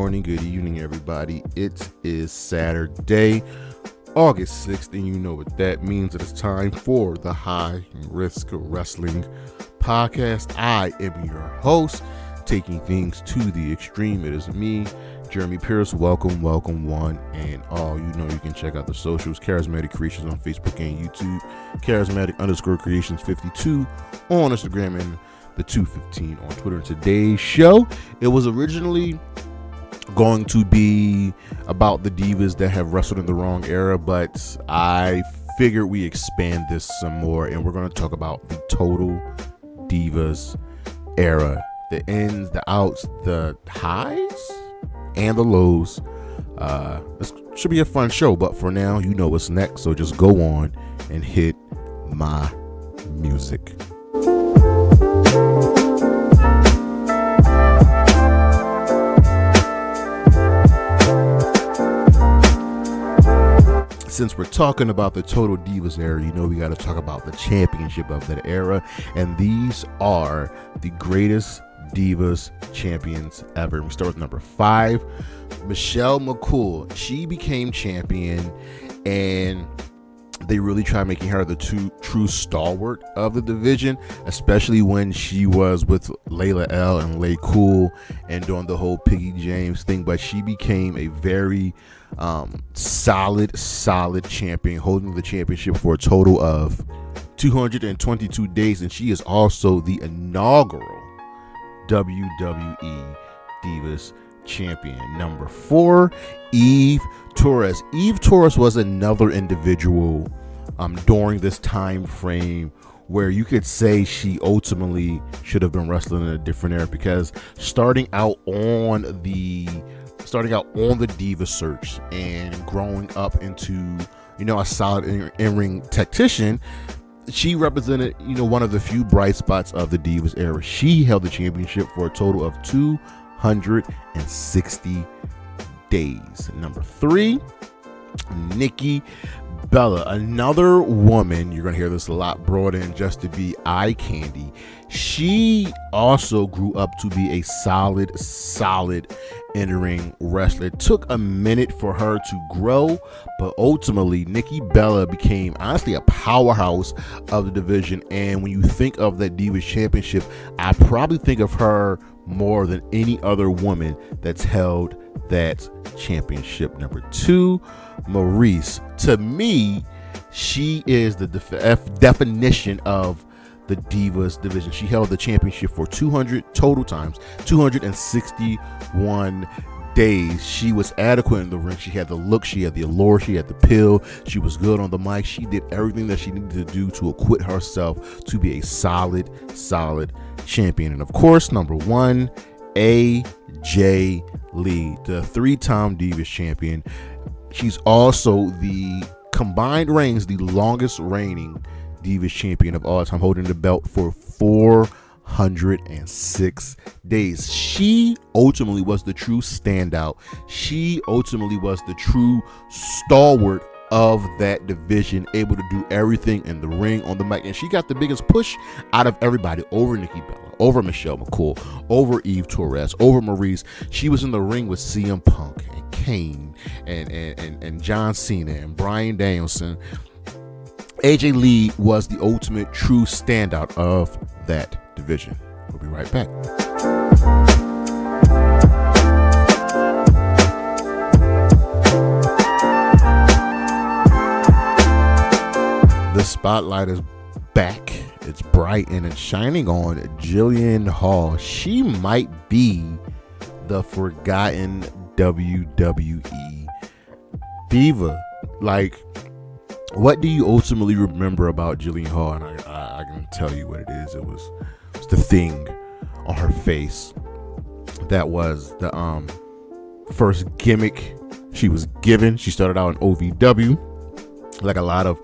morning, good evening, everybody. It is Saturday, August 6th, and you know what that means. It is time for the High Risk Wrestling Podcast. I am your host, taking things to the extreme. It is me, Jeremy Pierce. Welcome one and all. You know you can check out the socials, Charismatic Creations on Facebook and YouTube, Charismatic_Creations52 on Instagram, and the 215 on Twitter. Today's show, it was originally going to be about the divas that have wrestled in the wrong era, but I figured we expand this some more, and we're going to talk about the Total Divas era, the ins, the outs, the highs, and the lows. This should be a fun show, but for now, you know what's next, so just go on and hit my music. Since we're talking about the Total Divas era, you know we got to talk about the championship of that era, and these are the greatest Divas champions ever. We start with number 5, Michelle McCool. She became champion, and they really tried making her the true stalwart of the division, especially when she was with Layla L and Lay Cool and doing the whole Piggy James thing. But she became a very solid champion, holding the championship for a total of 222 days, and she is also the inaugural WWE Divas champion. Number 4, Eve Torres. Eve Torres was another individual during this time frame where you could say she ultimately should have been wrestling in a different era, because starting out on the Diva search and growing up into, a solid in-ring tactician, she represented, one of the few bright spots of the Divas era. She held the championship for a total of 260 days. Number 3, Nikki Bella, another woman, you're going to hear this a lot, brought in just to be eye candy. She also grew up to be a solid in-ring wrestler. It took a minute for her to grow, but ultimately Nikki Bella became honestly a powerhouse of the division. And when you think of that Divas Championship, I probably think of her more than any other woman that's held that championship. Number 2, Maurice. To me, she is the definition of the Divas division. She held the championship for 261 days. She was adequate in the ring. She had the look, she had the allure, she had the pill, she was good on the mic. She did everything that she needed to do to acquit herself to be a solid champion. And of course, number 1, AJ Lee, the 3-time Divas champion. She's also the combined reigns, the longest reigning Divas champion of all time, holding the belt for 406 days. She ultimately was the true standout. She ultimately was the true stalwart of that division, able to do everything in the ring, on the mic, and she got the biggest push out of everybody over Nikki Bella, over Michelle McCool, over Eve Torres, over Maurice. She was in the ring with CM Punk and Kane and John Cena and Bryan Danielson. AJ Lee was the ultimate true standout of that division. We'll be right back. The spotlight is back. It's bright and it's shining on Jillian Hall. She might be the forgotten WWE diva. Like, what do you ultimately remember about Jillian Hall? And I can tell you what it is. It was the thing on her face that was the first gimmick she was given. She started out in OVW, like a lot of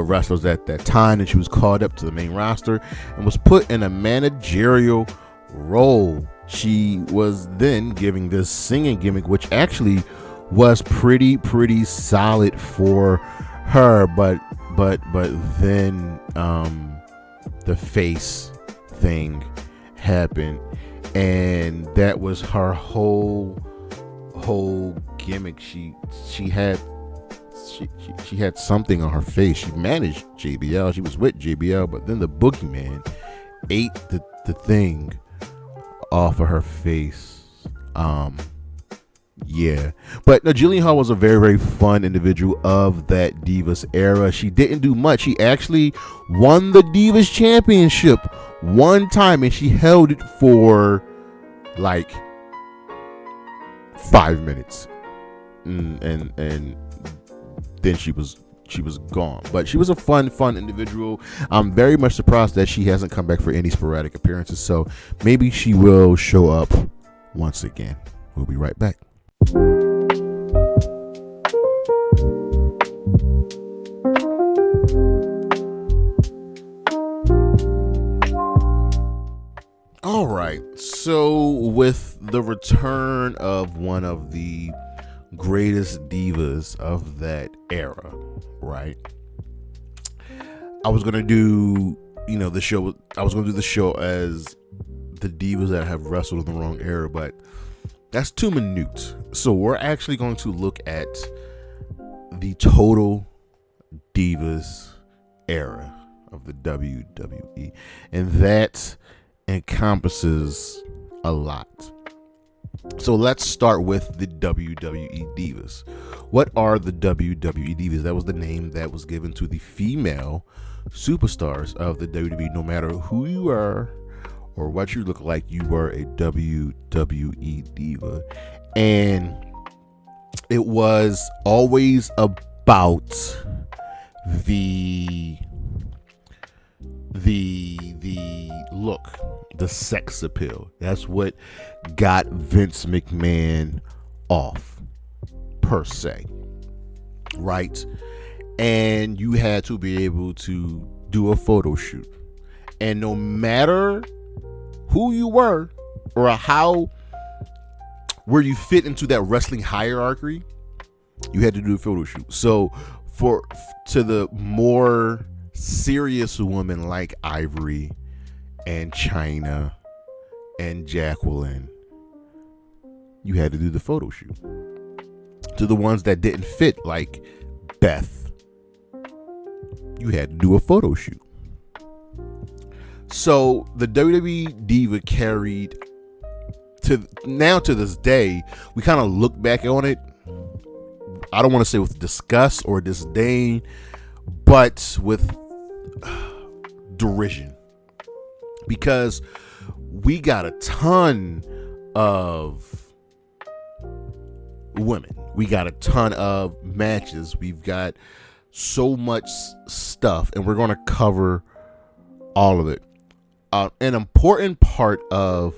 wrestlers at that time, and she was called up to the main roster and was put in a managerial role. She was then giving this singing gimmick, which actually was pretty solid for her, but then the face thing happened, and that was her whole whole gimmick. She had she had something on her face. She managed JBL. She was with JBL, but then the boogeyman ate the thing off of her face. Yeah, but no, Jillian Hall was a very, very fun individual of that Divas era. She didn't do much. She actually won the Divas Championship one time, and she held it for like 5 minutes, and then she was gone. But she was a fun individual. I'm very much surprised that she hasn't come back for any sporadic appearances. So maybe she will show up once again. We'll be right back. All right, so with the return of one of the greatest divas of that era, right? I was gonna do, the show. I was gonna do the show as the divas that have wrestled in the wrong era, but that's too minute. So we're actually going to look at the Total Divas era of the WWE, and that encompasses a lot. So let's start with the WWE Divas. What are the WWE Divas? That was the name that was given to the female superstars of the WWE. No matter who you are or what you look like, you were a WWE Diva. And it was always about the look, the sex appeal. That's what got Vince McMahon off, per se, right? And you had to be able to do a photo shoot, and no matter who you were or where you fit into that wrestling hierarchy, you had to do a photo shoot. So to the more serious women like Ivory and China and Jacqueline, you had to do the photo shoot. To the ones that didn't fit, like Beth, you had to do a photo shoot. So the WWE Diva carried to this day, we kind of look back on it, I don't want to say with disgust or disdain, but with derision, because we got a ton of women, we got a ton of matches, we've got so much stuff, and we're going to cover all of it. An important part of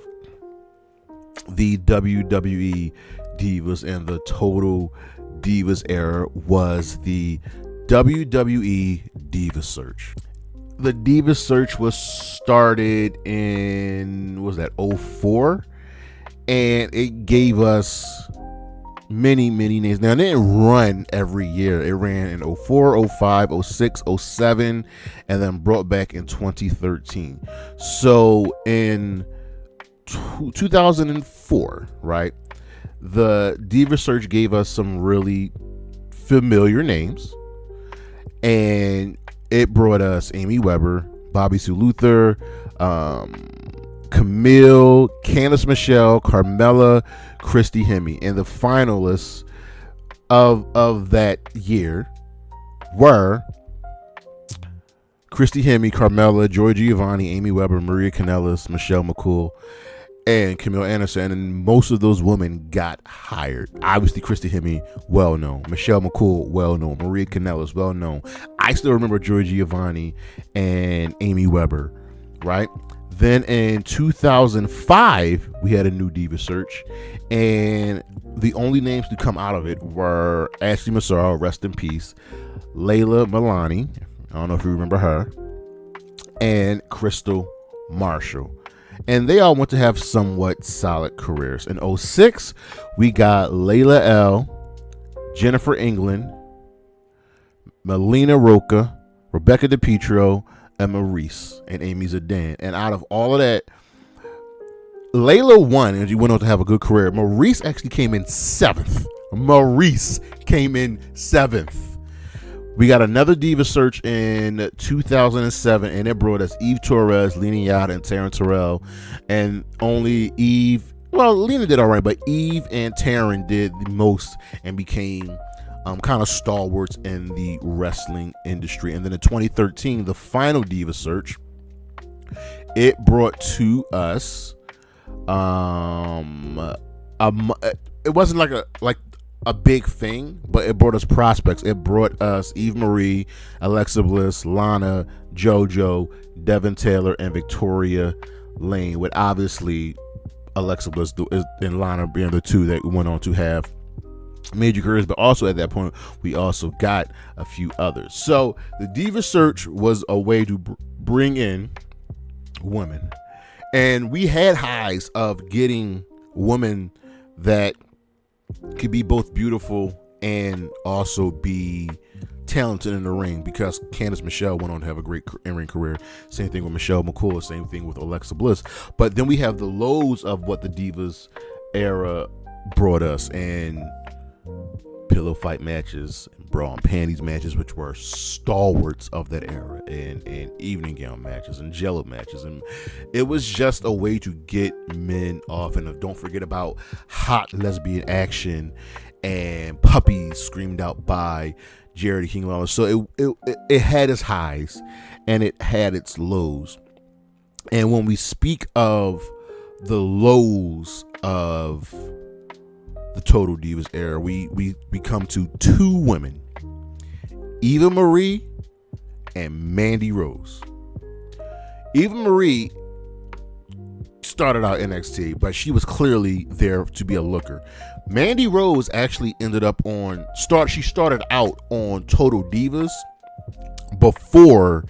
the WWE Divas and the Total Divas era was the WWE Diva Search. The Diva Search was started in, was that 04? And it gave us many names. Now, it didn't run every year. It ran in 04, 05, 06, 07, and then brought back in 2013. So in 2004, right, the Diva Search gave us some really familiar names, and it brought us Amy Weber, Bobby Sue Luther, Camille, Candice Michelle, Carmella, Christy Hemme. And the finalists of that year were Christy Hemme, Carmella, Joy Giovanni, Amy Weber, Maria Kanellis, Michelle McCool, and Camille Anderson. And most of those women got hired. Obviously, Christy Hemme, well known. Michelle McCool, well known. Maria Kanellis, well known. I still remember Joy Giovanni and Amy Weber, right? Then in 2005, we had a new Diva Search, and the only names to come out of it were Ashley Massaro, rest in peace, Layla Milani, I don't know if you remember her, and Crystal Marshall. And they all went to have somewhat solid careers. In 06, we got Layla L, Jennifer England, Melina Roca, Rebecca DiPietro, and Maurice, and Amy Zidane. And out of all of that, Layla won, and she went on to have a good career. Maurice actually came in 7th. We got another Diva search in 2007, and it brought us Eve Torres, Lena Yachty, and Taryn Terrell. And only Eve, well, Lena did all right, but Eve and Taryn did the most and became kind of stalwarts in the wrestling industry. And then in 2013, the final Diva search, it brought to us, it wasn't like a big thing, but it brought us prospects. It brought us Eve Marie, Alexa Bliss, Lana, JoJo, Devin Taylor, and Victoria Lane, with obviously Alexa Bliss and Lana being the two that went on to have major careers. But also at that point, we also got a few others. So the Diva search was a way to bring in women, and we had highs of getting women that could be both beautiful and also be talented in the ring, because Candice Michelle went on to have a great in-ring career. Same thing with Michelle McCool, same thing with Alexa Bliss. But then we have the lows of what the Divas era brought us, and pillow fight matches, and bra and panties matches, which were stalwarts of that era, and evening gown matches and jello matches, and it was just a way to get men off. And don't forget about hot lesbian action and puppies screamed out by Jerry King Lawler. So it had its highs and it had its lows. And when we speak of the lows of the Total Divas era, we come to two women, Eva Marie and Mandy Rose. Eva Marie started out NXT, but she was clearly there to be a looker. Mandy Rose actually ended up she started out on Total Divas before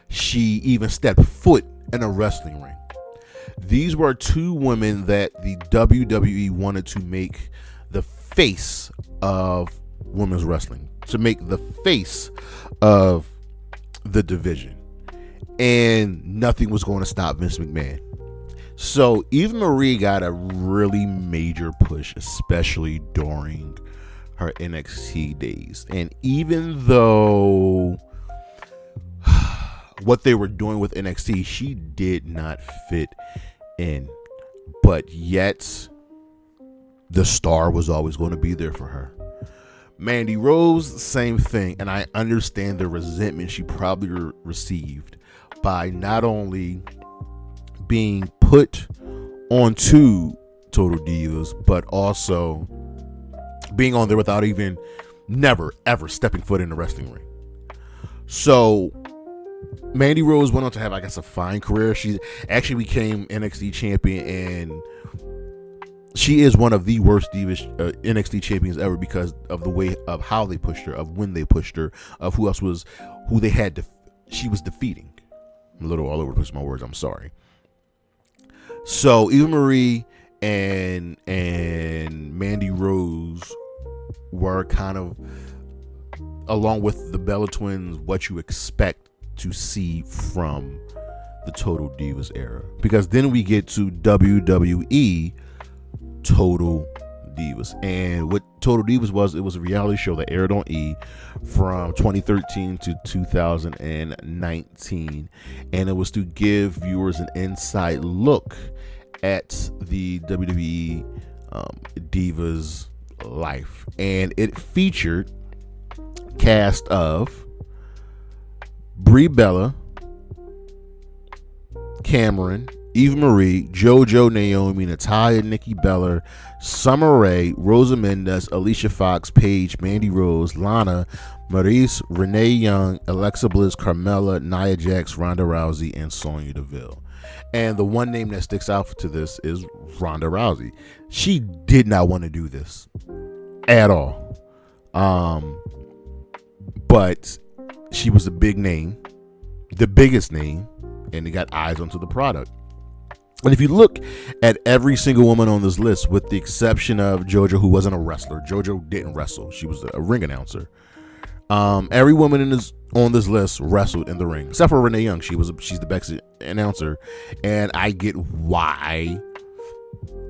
she even stepped foot in a wrestling ring. These were two women that the WWE wanted to make the face of women's wrestling, to make the face of the division, and nothing was going to stop Vince McMahon. So Eva Marie got a really major push, especially during her NXT days. And even though what they were doing with NXT, she did not fit in, but yet the star was always going to be there for her. Mandy Rose, same thing, and I understand the resentment she probably received by not only being put onto Total Divas, but also being on there without even never ever stepping foot in the wrestling ring. So Mandy Rose went on to have, I guess, a fine career. She actually became NXT champion, and she is one of the worst Divas NXT champions ever, because of the way of how they pushed her, of when they pushed her, of who they had she was defeating. I'm a little all over the place with my words, I'm sorry. So Eva Marie and Mandy Rose were kind of, along with the Bella Twins, what you expect to see from the Total Divas era. Because then we get to WWE Total Divas, and what Total Divas was, it was a reality show that aired on E from 2013 to 2019, and it was to give viewers an inside look at the WWE Divas life. And it featured cast of Brie Bella, Cameron, Eva Marie, JoJo, Naomi, Natalya, Nikki Bella, Summer Rae, Rosa Mendes, Alicia Fox, Paige, Mandy Rose, Lana, Maurice, Renee Young, Alexa Bliss, Carmella, Nia Jax, Ronda Rousey, and Sonya Deville. And the one name that sticks out to this is Ronda Rousey. She did not want to do this at all. But she was a big name, the biggest name, and they got eyes onto the product. And if you look at every single woman on this list, with the exception of JoJo, who wasn't a wrestler, JoJo didn't wrestle. She was a ring announcer. Every woman on this list wrestled in the ring, except for Renee Young. She's the best announcer, and I get why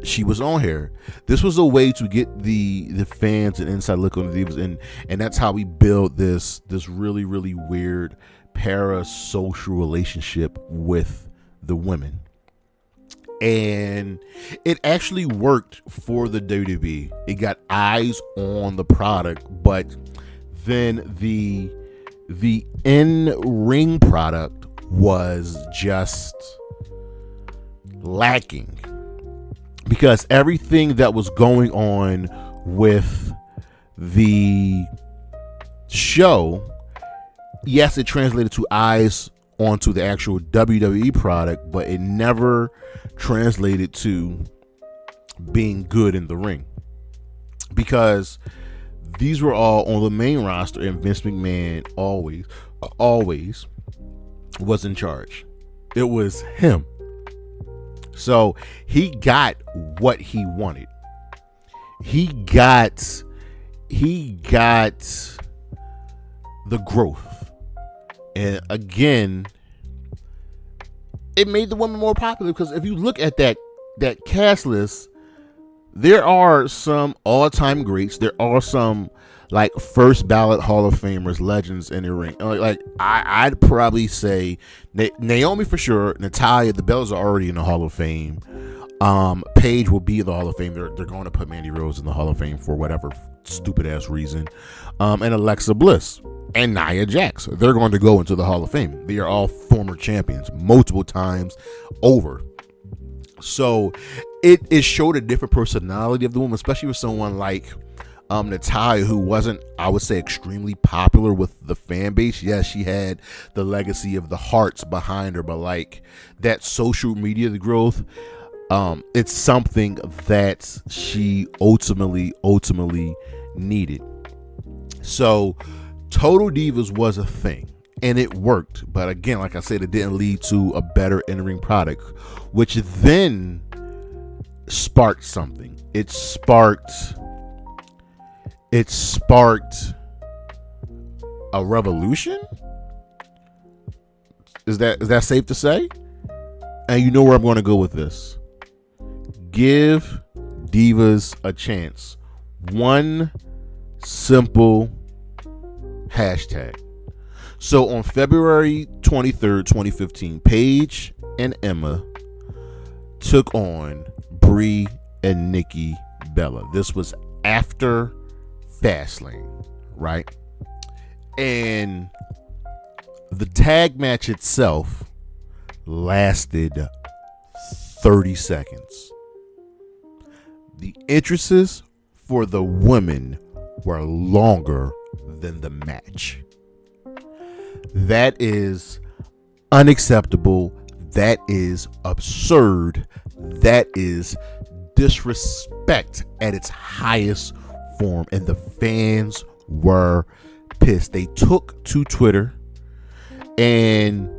she was on here. This was a way to get the fans an inside look on the Divas, and that's how we build this really, really weird parasocial relationship with the women. And it actually worked for the WWE. It got eyes on the product, but then the in-ring product was just lacking, because everything that was going on with the show, yes, it translated to eyes onto the actual WWE product, but it never translated to being good in the ring, because these were all on the main roster, and Vince McMahon always was in charge. It was him. So he got what he wanted. He got the growth. And again, it made the women more popular, because if you look at that cast list, there are some all-time greats. There are some like first ballot Hall of Famers, legends in the ring. Like I'd probably say Naomi for sure. Natalya, the Bellas are already in the Hall of Fame. Paige will be in the Hall of Fame. They're going to put Mandy Rose in the Hall of Fame for whatever stupid ass reason. And Alexa Bliss and Nia Jax, they're going to go into the Hall of Fame. They are all former champions multiple times over. So it showed a different personality of the woman, especially with someone like Natalya, who wasn't, I would say, extremely popular with the fan base. Yes, she had the legacy of the hearts behind her, but like that social media growth, it's something that she ultimately needed. So Total Divas was a thing, and it worked. But again, like I said, it didn't lead to a better in-ring product, which then sparked something. It sparked a revolution. Is that safe to say? And you know where I'm going to go with this. Give Divas a chance. One simple hashtag. So on February 23rd, 2015, Paige and Emma took on Brie and Nikki Bella. This was after Fastlane, right? And the tag match itself lasted 30 seconds. The entrances for the women were longer than the match. That is unacceptable. That is absurd. That is disrespect at its highest form. And the fans were pissed. They took to Twitter and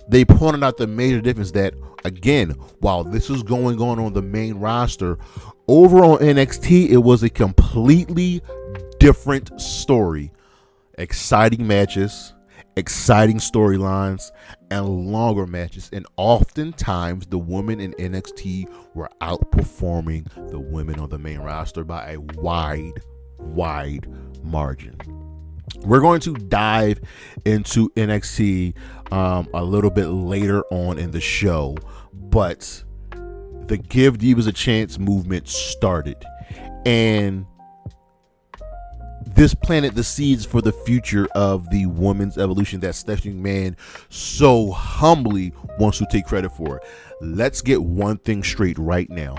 they pointed out the major difference that, again, while this was going on the main roster, over on NXT, it was a completely different story. Exciting matches, exciting storylines, and longer matches. And oftentimes, the women in NXT were outperforming the women on the main roster by a wide margin. We're going to dive into NXT a little bit later on in the show, but the Give Divas a Chance movement started, and this planted the seeds for the future of the women's evolution that Stephanie McMahon so humbly wants to take credit for. Let's get one thing straight right now.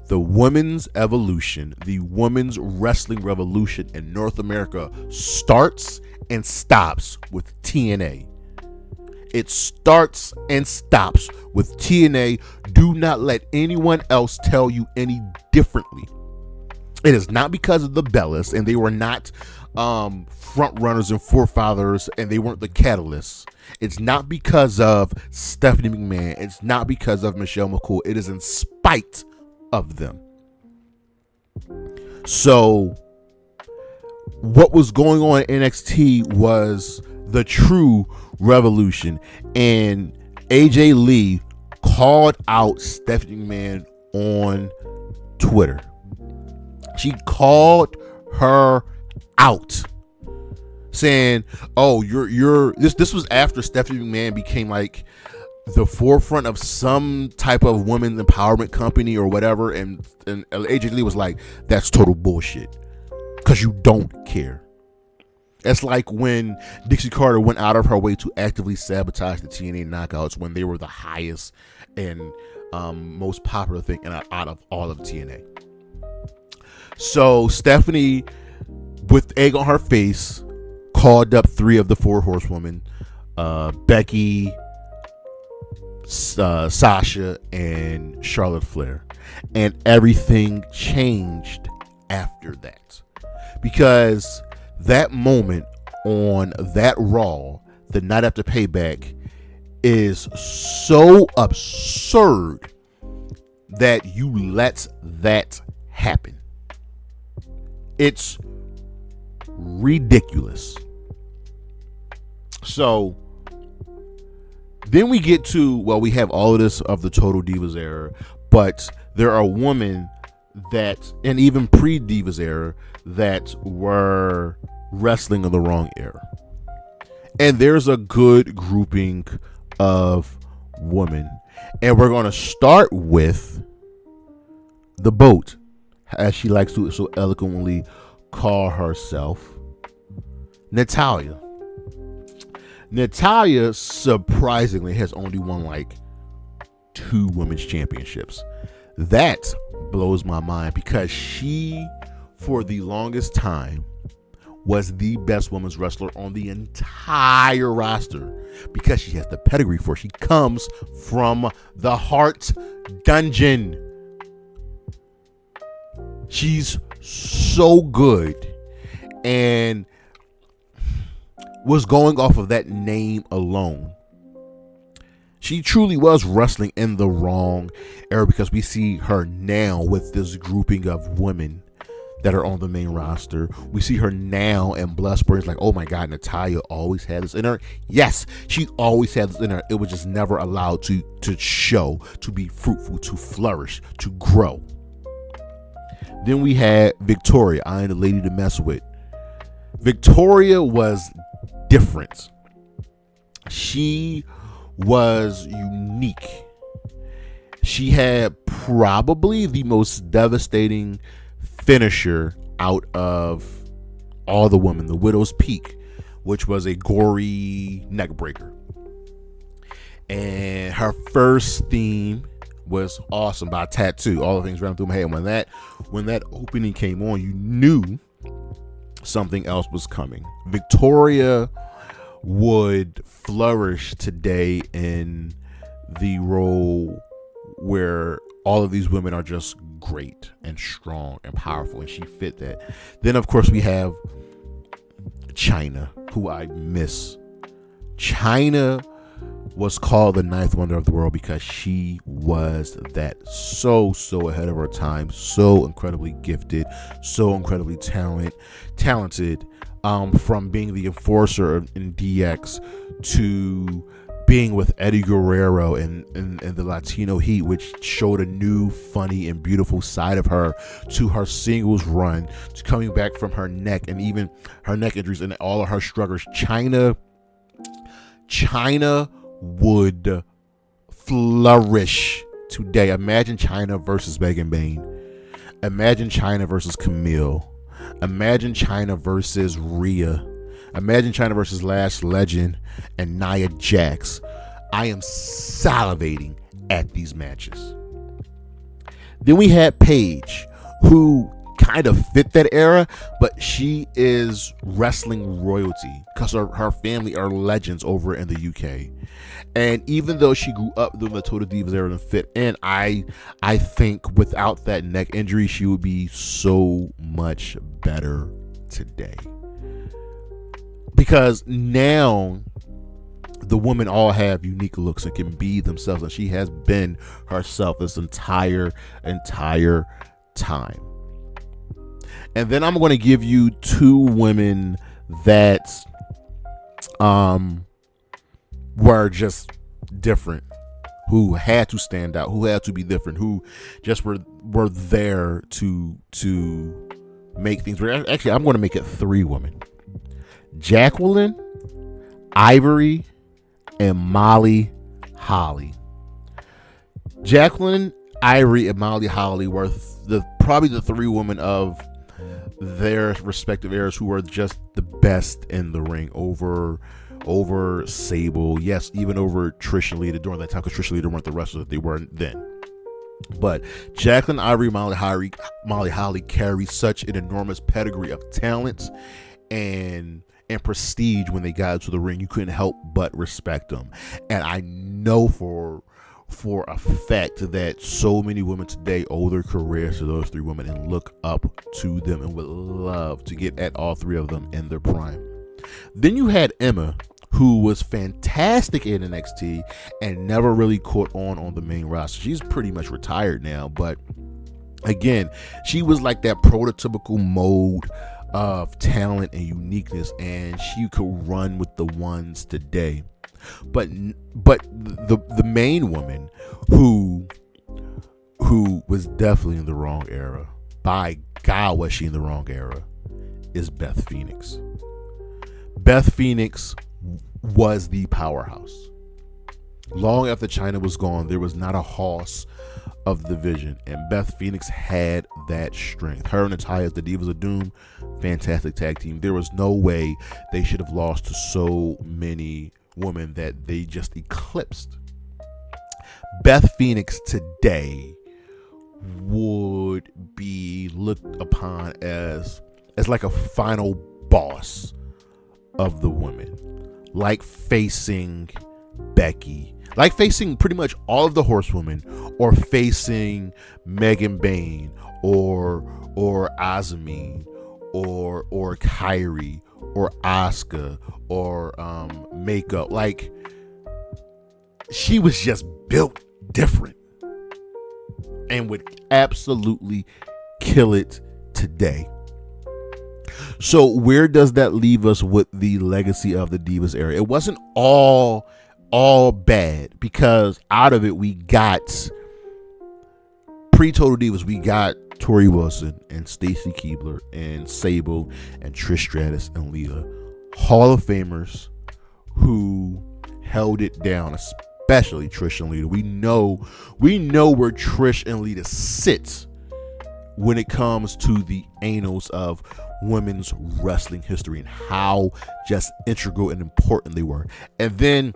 The women's evolution, the women's wrestling revolution in North America starts and stops with TNA. It starts and stops with TNA. Do not let anyone else tell you any differently. It is not because of the Bellas, and they were not front runners and forefathers, and they weren't the catalysts. It's not because of Stephanie McMahon. It's not because of Michelle McCool. It is in spite of them. So what was going on in NXT was the true revolution, and AJ Lee called out Stephanie McMahon on Twitter. She called her out, saying, "Oh, you're this." This was after Stephanie McMahon became like the forefront of some type of women's empowerment company or whatever, and AJ Lee was like, "That's total bullshit, because you don't care." It's like when Dixie Carter went out of her way to actively sabotage the TNA knockouts when they were the highest and most popular thing out of all of TNA. So Stephanie, with egg on her face, called up 3 of the 4 horsewomen, Becky, Sasha, and Charlotte Flair. And everything changed after that. Because that moment on that Raw, the night after Payback, is so absurd that you let that happen. It's ridiculous. So then we get to, well, we have all of this of the Total Divas era, but there are women that, and even pre-Divas era, that were wrestling in the wrong era. And there's a good grouping of women. And we're going to start with the Boat, as she likes to so eloquently call herself, Natalya. Natalya surprisingly has only won like 2 women's championships. That blows my mind, because she, for the longest time, was the best women's wrestler on the entire roster, because she has the pedigree for it. She comes from the Heart Dungeon. She's so good, and was going off of that name alone. She truly was wrestling in the wrong era, because we see her now with this grouping of women that are on the main roster. We see her now in Bloodsport. It's like, oh my God, Natalya always had this in her. Yes, she always had this in her. It was just never allowed to show, to be fruitful, to flourish, to grow. Then we had Victoria. I am the lady to mess with. Victoria was different. She was unique. She had probably the most devastating finisher out of all the women, the Widow's Peak, which was a gory neck breaker. And her first theme was awesome by Tattoo. All the things ran through my head. When that opening came on, you knew something else was coming. Victoria would flourish today in the role where all of these women are just great and strong and powerful, and she fit that. Then of course we have Chyna, who I miss. Chyna was called the 9th wonder of the world because she was that so ahead of her time, so incredibly gifted, so incredibly talented, from being the enforcer in DX to being with Eddie Guerrero in the Latino Heat, which showed a new, funny, and beautiful side of her, to her singles run, to coming back from her neck and even her neck injuries and all of her struggles. Chyna would flourish today. Imagine Chyna versus Megan Bayne. Imagine Chyna versus Camille. Imagine Chyna versus Rhea. Imagine Chyna versus Lash Legend and Nia Jax. I am salivating at these matches. Then we had Paige, who kind of fit that era, but she is wrestling royalty because her family are legends over in the UK. And even though she grew up during the Total Divas era and fit in, I think without that neck injury, she would be so much better today. Because now the women all have unique looks and can be themselves, and she has been herself this entire time. And then I'm going to give you 2 women that were just different. who had to stand out, who had to be different, who just were there to make things. Actually, I'm going to make it 3 women: Jacqueline, Ivory, and Molly Holly. Jacqueline, Ivory, and Molly Holly were probably the 3 women of their respective eras who were just the best in the ring over Sable, yes, even over Trish and Lita during that time, because Trish and Lita weren't the wrestlers that they were then. But Jacqueline, Ivory, Molly Holly carry such an enormous pedigree of talent and prestige when they got into the ring. You couldn't help but respect them. And I know for a fact that so many women today owe their careers to those 3 women and look up to them and would love to get at all 3 of them in their prime. Then you had Emma, who was fantastic in NXT and never really caught on the main roster. She's pretty much retired now, but again, she was like that prototypical mold of talent and uniqueness, and she could run with the ones today. But the main woman who was definitely in the wrong era, by God was she in the wrong era, is Beth Phoenix. Beth Phoenix was the powerhouse. Long after Chyna was gone, there was not a hoss of the division, and Beth Phoenix had that strength. Her and Natalya as the Divas of Doom, fantastic tag team. There was no way they should have lost to so many women that they just eclipsed. Beth Phoenix today would be looked upon as like a final boss of the women, like facing Becky, like facing pretty much all of the horsewomen, or facing Megan Bayne or Azumi or Kyrie or Asuka or Makeup. Like, she was just built different and would absolutely kill it today. So where does that leave us with the legacy of the Divas era? It wasn't all bad, because out of it we got pre-Total Divas, we got Tori Wilson and Stacy Keibler and Sable and Trish Stratus and Lita, Hall of Famers who held it down, especially Trish and Lita. We know where Trish and Lita sits when it comes to the annals of women's wrestling history and how just integral and important they were. And then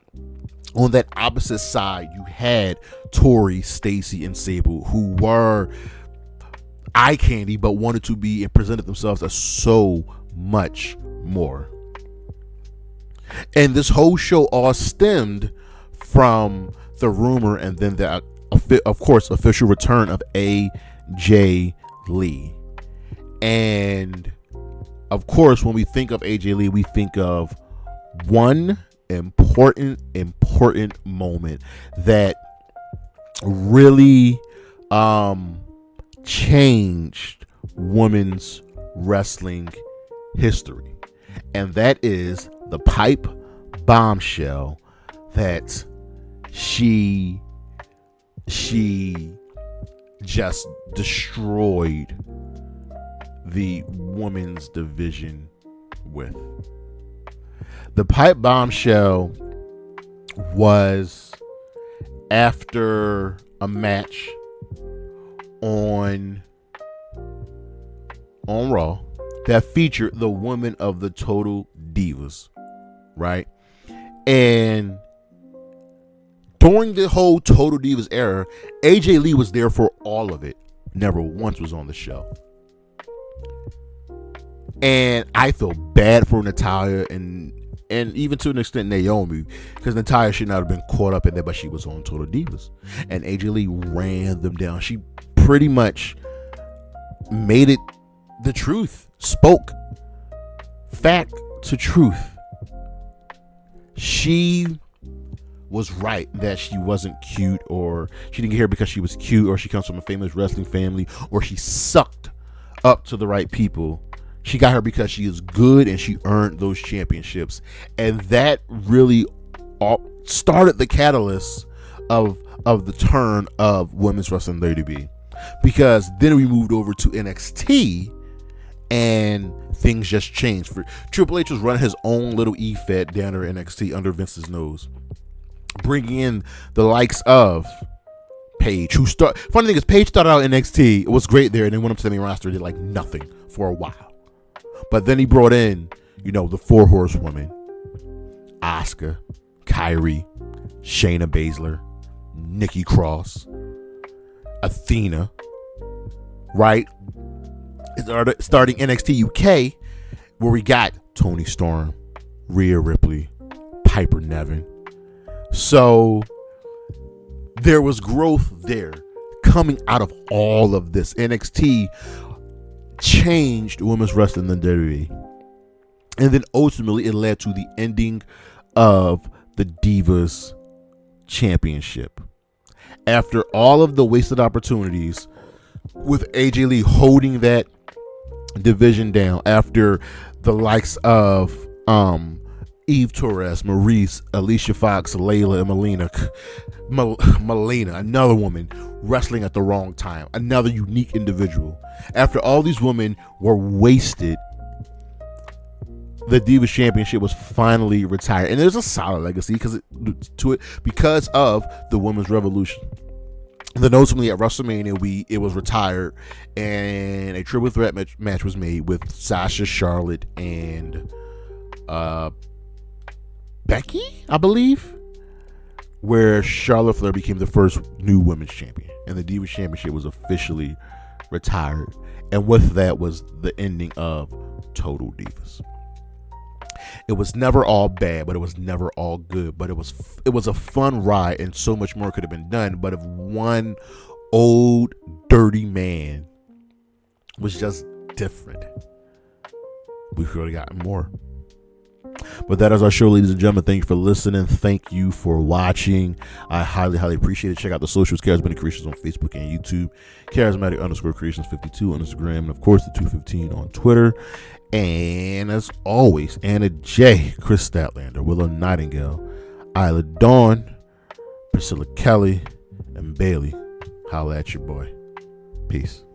on that opposite side, you had Tori, Stacy, and Sable, who were eye candy but wanted to be and presented themselves as so much more. And this whole show all stemmed from the rumor and then the, of course, official return of AJ Lee. And of course, when we think of AJ Lee, we think of one important moment that really changed women's wrestling history, and that is the pipe bombshell that she just destroyed the women's division with. The pipe bombshell was after a match on Raw that featured the women of the Total Divas, right? And during the whole Total Divas era, AJ Lee was there for all of it. Never once was on the show. And I feel bad for Natalya and even to an extent Naomi, because Natalya should not have been caught up in that, but she was on Total Divas. And AJ Lee ran them down. She pretty much made it the truth, spoke fact to truth. She was right that she wasn't cute, or she didn't get here because she was cute, or she comes from a famous wrestling family, or she sucked up to the right people. She got her because she is good and she earned those championships. And that really started the catalyst of the turn of women's wrestling WWE, because then we moved over to NXT and things just changed. For Triple H was running his own little E-Fed down there in NXT under Vince's nose, bringing in the likes of Paige, funny thing is, Paige started out in NXT, it was great there, and then went up to the main roster, did like nothing for a while. But then he brought in, the 4 horsewomen, Asuka, Kyrie, Shayna Baszler, Nikki Cross, Athena, right? Starting NXT UK, where we got Toni Storm, Rhea Ripley, Piper Niven. So there was growth there coming out of all of this. NXT changed women's wrestling in WWE. And then ultimately it led to the ending of the Divas Championship. After all of the wasted opportunities with AJ Lee holding that division down, after the likes of Eve Torres, Maurice, Alicia Fox, Layla, and Melina, another woman wrestling at the wrong time, another unique individual. After all these women were wasted, the Divas Championship was finally retired, and there's a solid legacy because of the Women's Revolution. Then ultimately at WrestleMania, it was retired, and a triple threat match was made with Sasha, Charlotte, and Becky, I believe, where Charlotte Flair became the first new women's champion, and the Divas Championship was officially retired. And with that was the ending of Total Divas. It was never all bad, but it was never all good. But it was a fun ride, and so much more could have been done. But if one old dirty man was just different, we could have gotten more. But that is our show, ladies and gentlemen. Thank you for listening. Thank you for watching. I highly, highly appreciate it. Check out the socials, Charismatic Creations on Facebook and YouTube, Charismatic_Creations52 on Instagram, and of course the 215 on Twitter. And as always, Anna J, Chris Statlander, Willow Nightingale, Isla Dawn, Priscilla Kelly, and Bailey. Holla at your boy. Peace.